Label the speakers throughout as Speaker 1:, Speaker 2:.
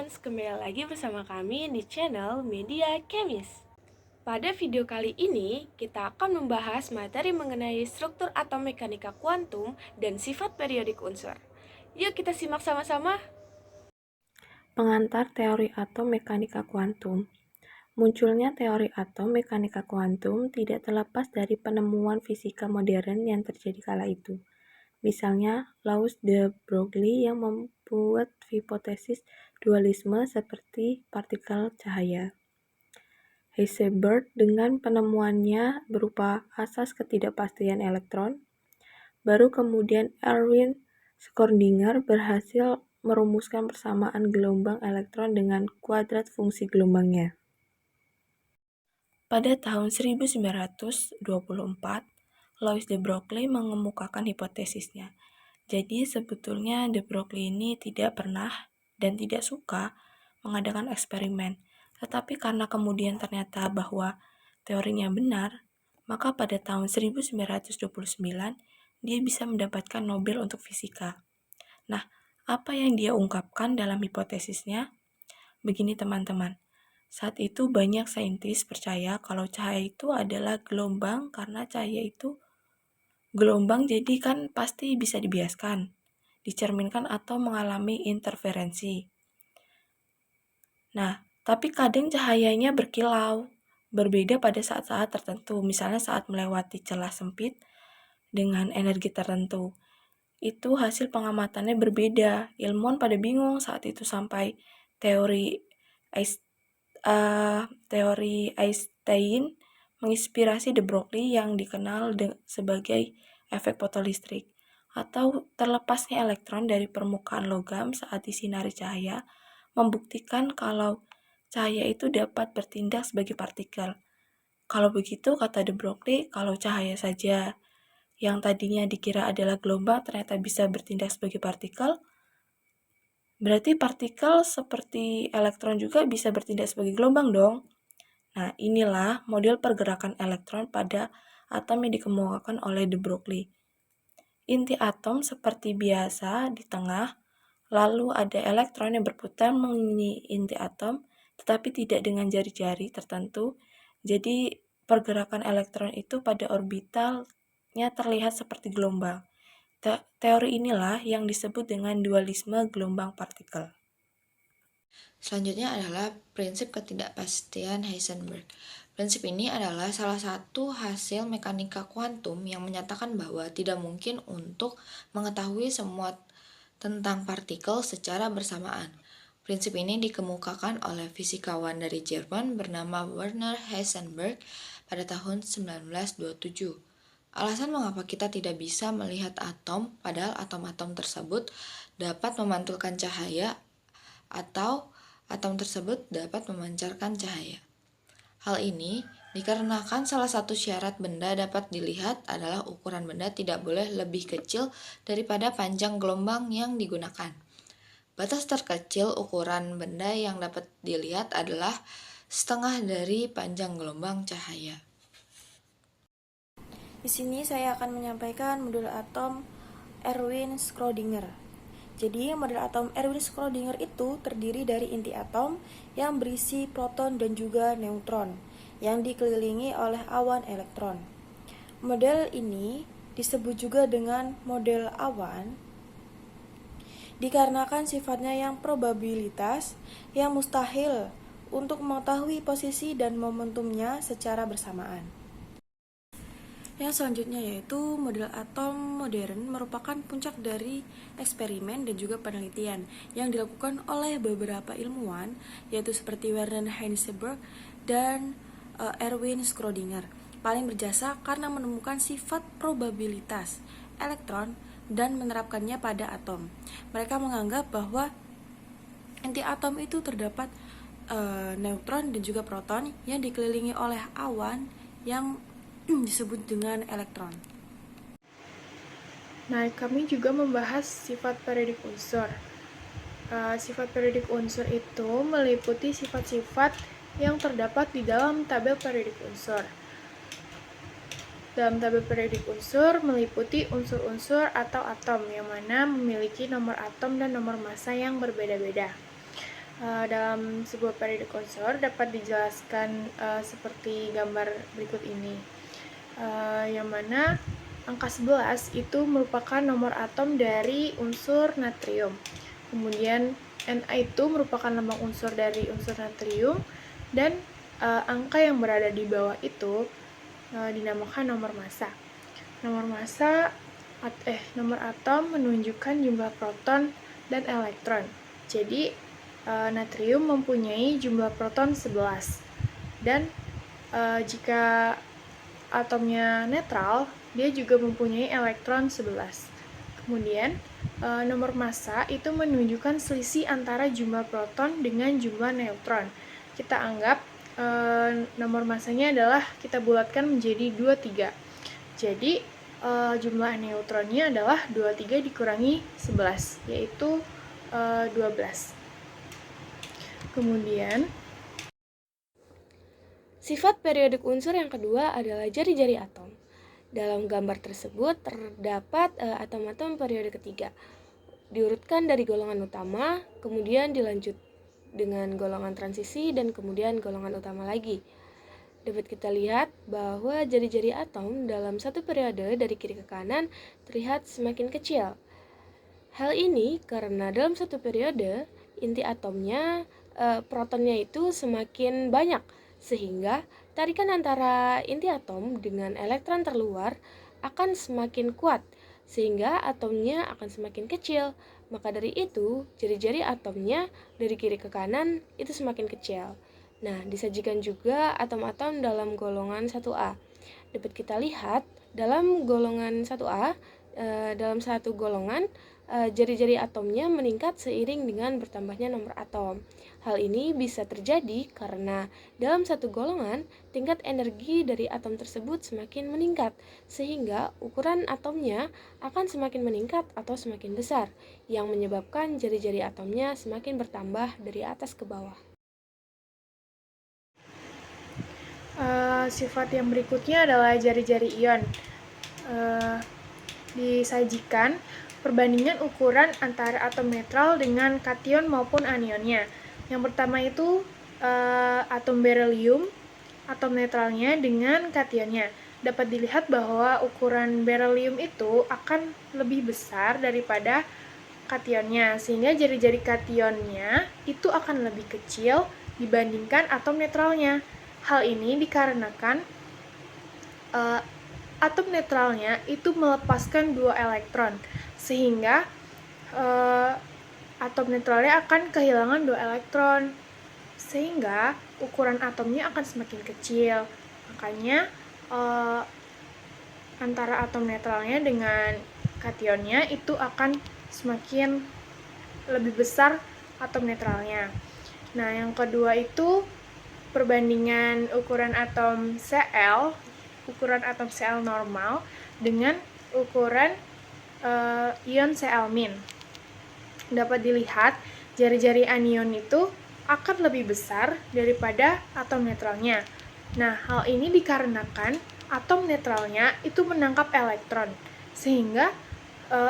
Speaker 1: Friends, kembali lagi bersama kami di channel Media Kemis. Pada video kali ini, kita akan membahas materi mengenai struktur atom mekanika kuantum dan sifat periodik unsur. Yuk kita simak sama-sama.
Speaker 2: Pengantar teori atom mekanika kuantum. Munculnya teori atom mekanika kuantum tidak terlepas dari penemuan fisika modern yang terjadi kala itu. Misalnya, Louis de Broglie yang membuat hipotesis dualisme seperti partikel cahaya. Heisenberg dengan penemuannya berupa asas ketidakpastian elektron. Baru kemudian Erwin Schrödinger berhasil merumuskan persamaan gelombang elektron dengan kuadrat fungsi gelombangnya. Pada tahun 1924, Louis de Broglie mengemukakan hipotesisnya. Jadi sebetulnya de Broglie ini tidak pernah dan tidak suka mengadakan eksperimen. Tetapi karena kemudian ternyata bahwa teorinya benar, maka pada tahun 1929 dia bisa mendapatkan Nobel untuk fisika. Nah, apa yang dia ungkapkan dalam hipotesisnya? Begini teman-teman. Saat itu banyak saintis percaya kalau cahaya itu adalah gelombang karena cahaya itu gelombang jadi kan pasti bisa dibiaskan, dicerminkan atau mengalami interferensi. Nah, tapi kadang cahayanya berkilau, berbeda pada saat-saat tertentu, misalnya saat melewati celah sempit dengan energi tertentu. Itu hasil pengamatannya berbeda. Ilmuwan pada bingung saat itu sampai teori Einstein menginspirasi de Broglie yang dikenal sebagai efek fotolistrik atau terlepasnya elektron dari permukaan logam saat disinari cahaya membuktikan kalau cahaya itu dapat bertindak sebagai partikel. Kalau begitu, kata de Broglie, kalau cahaya saja yang tadinya dikira adalah gelombang ternyata bisa bertindak sebagai partikel, berarti partikel seperti elektron juga bisa bertindak sebagai gelombang dong. Nah, inilah model pergerakan elektron pada atom yang dikemukakan oleh de Broglie. Inti atom seperti biasa di tengah, lalu ada elektron yang berputar mengelilingi inti atom, tetapi tidak dengan jari-jari tertentu. Jadi, pergerakan elektron itu pada orbitalnya terlihat seperti gelombang. Teori inilah yang disebut dengan dualisme gelombang partikel.
Speaker 3: Selanjutnya adalah prinsip ketidakpastian Heisenberg. Prinsip ini adalah salah satu hasil mekanika kuantum yang menyatakan bahwa tidak mungkin untuk mengetahui semua tentang partikel secara bersamaan. Prinsip ini dikemukakan oleh fisikawan dari Jerman bernama Werner Heisenberg pada tahun 1927. Alasan mengapa kita tidak bisa melihat atom, padahal atom-atom tersebut dapat memantulkan cahaya atau atom tersebut dapat memancarkan cahaya. Hal ini dikarenakan salah satu syarat benda dapat dilihat adalah ukuran benda tidak boleh lebih kecil daripada panjang gelombang yang digunakan. Batas terkecil ukuran benda yang dapat dilihat adalah setengah dari panjang gelombang cahaya.
Speaker 4: Di sini saya akan menyampaikan model atom Erwin Schrödinger. Jadi, model atom Erwin Schrödinger itu terdiri dari inti atom yang berisi proton dan juga neutron yang dikelilingi oleh awan elektron. Model ini disebut juga dengan model awan dikarenakan sifatnya yang probabilitas yang mustahil untuk mengetahui posisi dan momentumnya secara bersamaan. Yang selanjutnya yaitu model atom modern merupakan puncak dari eksperimen dan juga penelitian yang dilakukan oleh beberapa ilmuwan yaitu seperti Werner Heisenberg dan Erwin Schrödinger. Paling berjasa karena menemukan sifat probabilitas elektron dan menerapkannya pada atom. Mereka menganggap bahwa inti atom itu terdapat neutron dan juga proton yang dikelilingi oleh awan yang disebut dengan elektron.
Speaker 5: Nah, kami juga membahas sifat periodik unsur. Sifat periodik unsur itu meliputi sifat-sifat yang terdapat di dalam tabel periodik unsur. Dalam tabel periodik unsur meliputi unsur-unsur atau atom yang mana memiliki nomor atom dan nomor massa yang berbeda-beda. dalam sebuah periodik unsur dapat dijelaskan seperti gambar berikut ini. Yang mana angka 11 itu merupakan nomor atom dari unsur natrium. Kemudian Na itu merupakan lambang unsur dari unsur natrium, dan angka yang berada di bawah itu dinamakan nomor massa. Nomor atom menunjukkan jumlah proton dan elektron. Jadi natrium mempunyai jumlah proton 11. Dan jika atomnya netral, dia juga mempunyai elektron 11. Kemudian nomor massa itu menunjukkan selisih antara jumlah proton dengan jumlah neutron. Kita anggap nomor massanya adalah kita bulatkan menjadi 23. Jadi jumlah neutronnya adalah 23 dikurangi 11, yaitu 12. Kemudian
Speaker 1: Sifat periodik unsur yang kedua adalah jari-jari atom. Dalam gambar tersebut terdapat atom-atom periode ketiga. Diurutkan dari golongan utama, kemudian dilanjut dengan golongan transisi, dan kemudian golongan utama lagi. Dapat kita lihat bahwa jari-jari atom dalam satu periode dari kiri ke kanan terlihat semakin kecil. Hal ini karena dalam satu periode inti atomnya, protonnya itu semakin banyak, sehingga tarikan antara inti atom dengan elektron terluar akan semakin kuat, sehingga atomnya akan semakin kecil. Maka dari itu, jari-jari atomnya dari kiri ke kanan itu semakin kecil. Nah, disajikan juga atom-atom dalam golongan 1A. Dapat kita lihat dalam golongan 1A, dalam satu golongan, jari-jari atomnya meningkat seiring dengan bertambahnya nomor atom. Hal ini bisa terjadi karena dalam satu golongan, tingkat energi dari atom tersebut semakin meningkat, sehingga ukuran atomnya akan semakin meningkat atau semakin besar, yang menyebabkan jari-jari atomnya semakin bertambah dari atas ke bawah.
Speaker 5: Sifat yang berikutnya adalah jari-jari ion. Disajikan perbandingan ukuran antara atom netral dengan kation maupun anionnya. Yang pertama itu atom beryllium, atom netralnya dengan kationnya. Dapat dilihat bahwa ukuran beryllium itu akan lebih besar daripada kationnya, sehingga jari-jari kationnya itu akan lebih kecil dibandingkan atom netralnya. Hal ini dikarenakan atom netralnya itu melepaskan 2 elektron, sehingga atom netralnya akan kehilangan 2 elektron, sehingga ukuran atomnya akan semakin kecil. Makanya antara atom netralnya dengan kationnya itu akan semakin lebih besar atom netralnya. Nah, yang kedua itu perbandingan ukuran atom Cl, ukuran atom Cl normal dengan ukuran ion Cl-. Dapat dilihat jari-jari anion itu akan lebih besar daripada atom netralnya. Nah, hal ini dikarenakan atom netralnya itu menangkap elektron, sehingga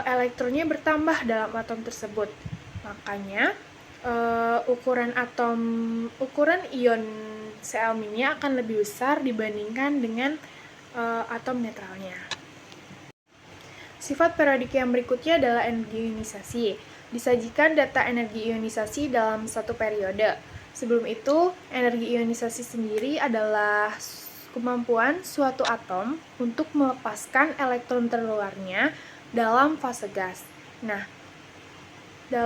Speaker 5: elektronnya bertambah dalam atom tersebut. Makanya ukuran ion Cl-nya akan lebih besar dibandingkan dengan atom netralnya. Sifat periodik yang berikutnya adalah energi ionisasi. Disajikan data energi ionisasi dalam satu periode. Sebelum itu, energi ionisasi sendiri adalah kemampuan suatu atom untuk melepaskan elektron terluarnya dalam fase gas. Nah, di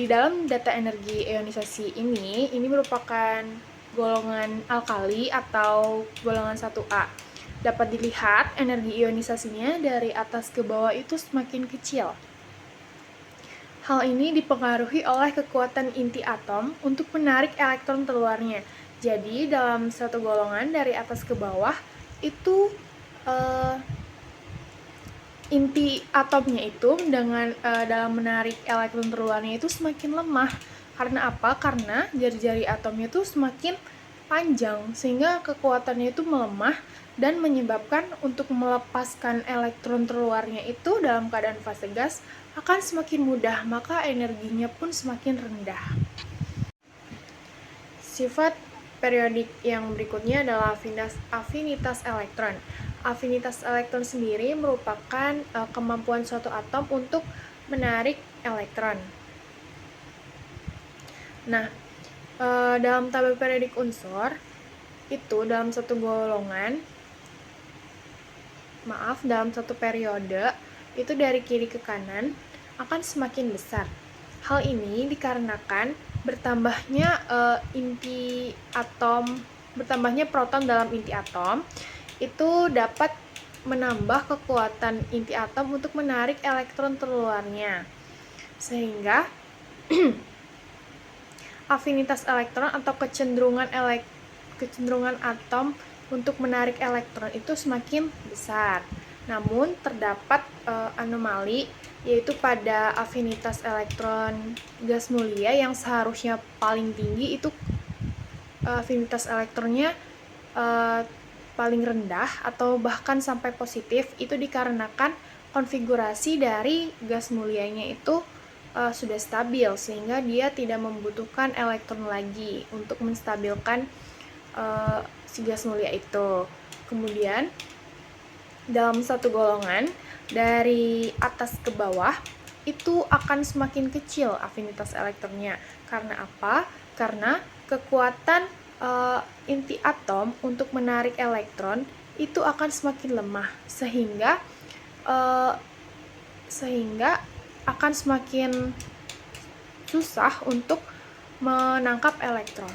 Speaker 5: dalam data energi ionisasi ini merupakan golongan alkali atau golongan 1A. Dapat dilihat energi ionisasinya dari atas ke bawah itu semakin kecil. Hal ini dipengaruhi oleh kekuatan inti atom untuk menarik elektron keluarnya. Jadi dalam satu golongan dari atas ke bawah itu inti atomnya itu dalam menarik elektron terluarnya itu semakin lemah. Karena apa? Karena jari-jari atomnya itu semakin panjang, sehingga kekuatannya itu melemah dan menyebabkan untuk melepaskan elektron terluarnya itu dalam keadaan fase gas akan semakin mudah, maka energinya pun semakin rendah. Sifat periodik yang berikutnya adalah afinitas elektron. Afinitas elektron sendiri merupakan kemampuan suatu atom untuk menarik elektron. Nah, dalam tabel periodik unsur itu dalam satu periode itu dari kiri ke kanan akan semakin besar. Hal ini dikarenakan bertambahnya proton dalam inti atom itu dapat menambah kekuatan inti atom untuk menarik elektron terluarnya, sehingga afinitas elektron atau kecenderungan atom untuk menarik elektron itu semakin besar. Namun terdapat anomali, yaitu pada afinitas elektron gas mulia yang seharusnya paling tinggi itu afinitas elektronnya paling rendah atau bahkan sampai positif. Itu dikarenakan konfigurasi dari gas mulianya itu sudah stabil, sehingga dia tidak membutuhkan elektron lagi untuk menstabilkan si gas mulia itu. Kemudian dalam satu golongan dari atas ke bawah itu akan semakin kecil afinitas elektronnya. Karena apa? Karena kekuatan inti atom untuk menarik elektron itu akan semakin lemah, sehingga akan semakin susah untuk menangkap elektron.